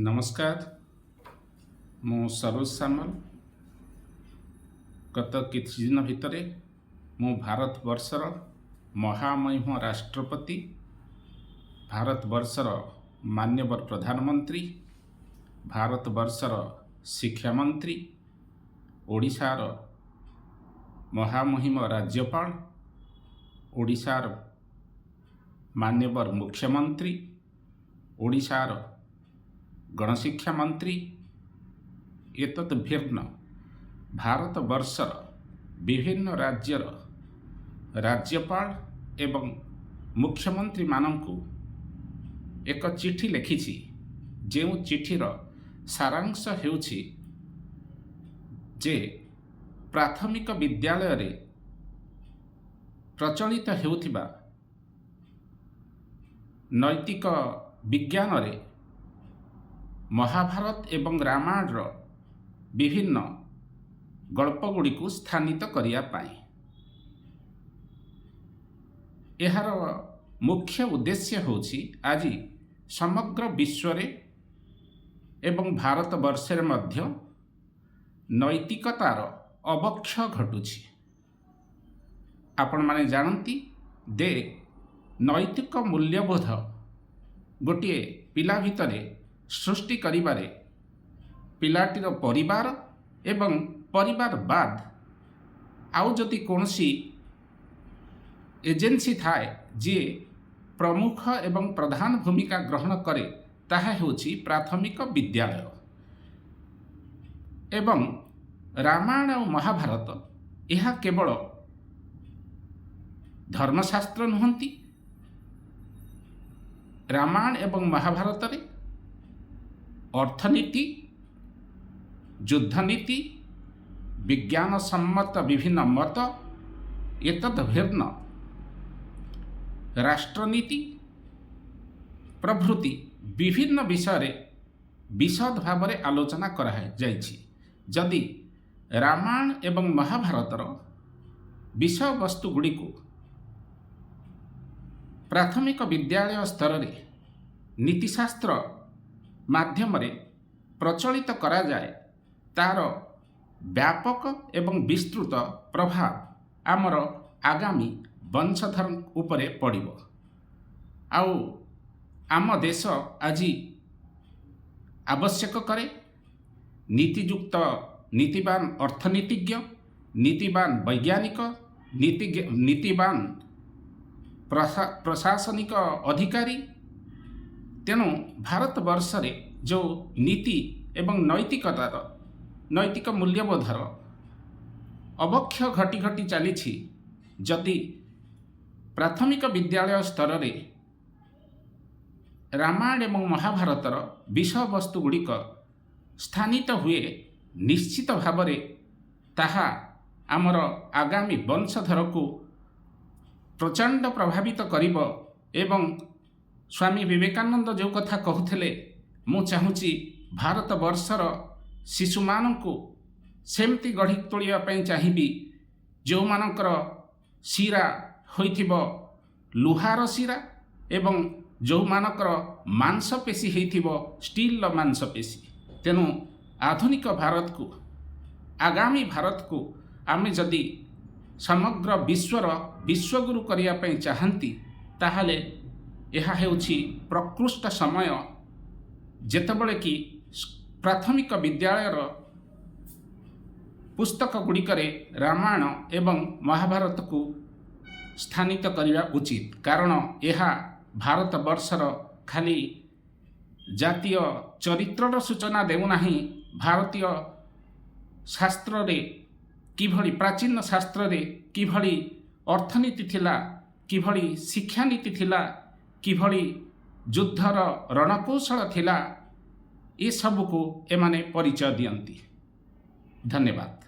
नमस्कार मु सरोज सामल गत किछि दिन भितर मु भारत वर्षर महामहिम राष्ट्रपति भारत वर्षर मान्यवर प्रधानमंत्री भारत वर्षर शिक्षा मंत्री ओडिशार महामहिम राज्यपाल ओडिशार मान्यवर मुख्यमंत्री ओडिशार गणशिक्षा मंत्री एतत् भिन्न भारत वर्षर विभिन्न राज्यर राज्यपाल एवं मुख्यमंत्री मानंकु एक चिठी लिखिछि जे चिठीर सारांश हेउछि जे प्राथमिक विद्यालय रे प्रचलित हेउथिबा नैतिक विज्ञान रे महाभारत एवं रामायण विभिन्न गल्पगुड़ी को स्थानित करिया पाई एहार मुख्य उद्देश्य होछि आज समग्र विश्व रे एवं भारत वर्षे मध्य नैतिकतार अवक्षय घटुछि। आपण माने जानती दे नैतिक मूल्यबोध गोटे पिला भितरे सृष्टि करिबारे पिलाटीर परिवार एवं परिवार बाद आउ जदि कोनसी एजेंसी थाए जे प्रमुख एवं प्रधान भूमिका ग्रहण करे ताहा हेउछि प्राथमिक विद्यालय एवं रामायण और महाभारत यह केवल धर्मशास्त्र नुहंती। रामायण एवं महाभारत रे अर्थनीति युद्धनीति विज्ञान सम्मत विभिन्न मत एतद् भिन्न राष्ट्रनीति प्रभृति विभिन्न विषय विशद भाव में आलोचना करा जाइछि। जदि रामायण एवं महाभारतर विषय वस्तु गुड़ी को प्राथमिक विद्यालय स्तर रे नीतिशास्त्र माध्यम रे प्रचलित करा जाए तार व्यापक एवं विस्तृत प्रभाव आमर आगामी वंशधर उपरे पड़िबो। आउ आम देश आज आवश्यक करे नीतियुक्त नीतिवान अर्थनीतिज्ञ नीतिवान वैज्ञानिक नीतिवान प्रशासनिक अधिकारी। तेणु भारत वर्ष रे जो नीति एवं नैतिकतार नैतिक मूल्यबोधर अवक्षय घटी घटी चली जदि प्राथमिक विद्यालय स्तर रे रामायण एवं महाभारतर विषय वस्तु गुड़िक स्थानित हुए निश्चित भाव में ताहा आमर आगामी वंशधर को प्रचंड प्रभावित करिबो। एवं स्वामी विवेकानंद जो कथा कहूथिले मु चाहूँची भारत वर्षर शिशु मानंकु सेमती गढ़ी तोलिया पई चाहिबी जो मानकर शिरा होइथिबो लुहार शिरा एवं जो मानकर मांसपेशी होइथिबो स्टील मांसपेशी। तेणु आधुनिक भारत को आगामी भारत को आमे जदि समग्र विश्वर विश्वगुरु करिया पई चाहंती ताहाले यह हेउछि प्रकृष्ट समय जेतेबेले कि प्राथमिक विद्यालयर पुस्तक गुड़िकरे रामायण एवं महाभारत को स्थानित करिया उचित। कारण यह भारत वर्षर खाली जातीय चरित्रर सूचना देउनाही भारतीय शास्त्र रे किभली प्राचीन शास्त्र रे किभली अर्थनीति थिला किभली शिक्षा नीति थिला किभली युद्धर रणकौशल थिला ये सब को एमाने परिचय दियंती। धन्यवाद।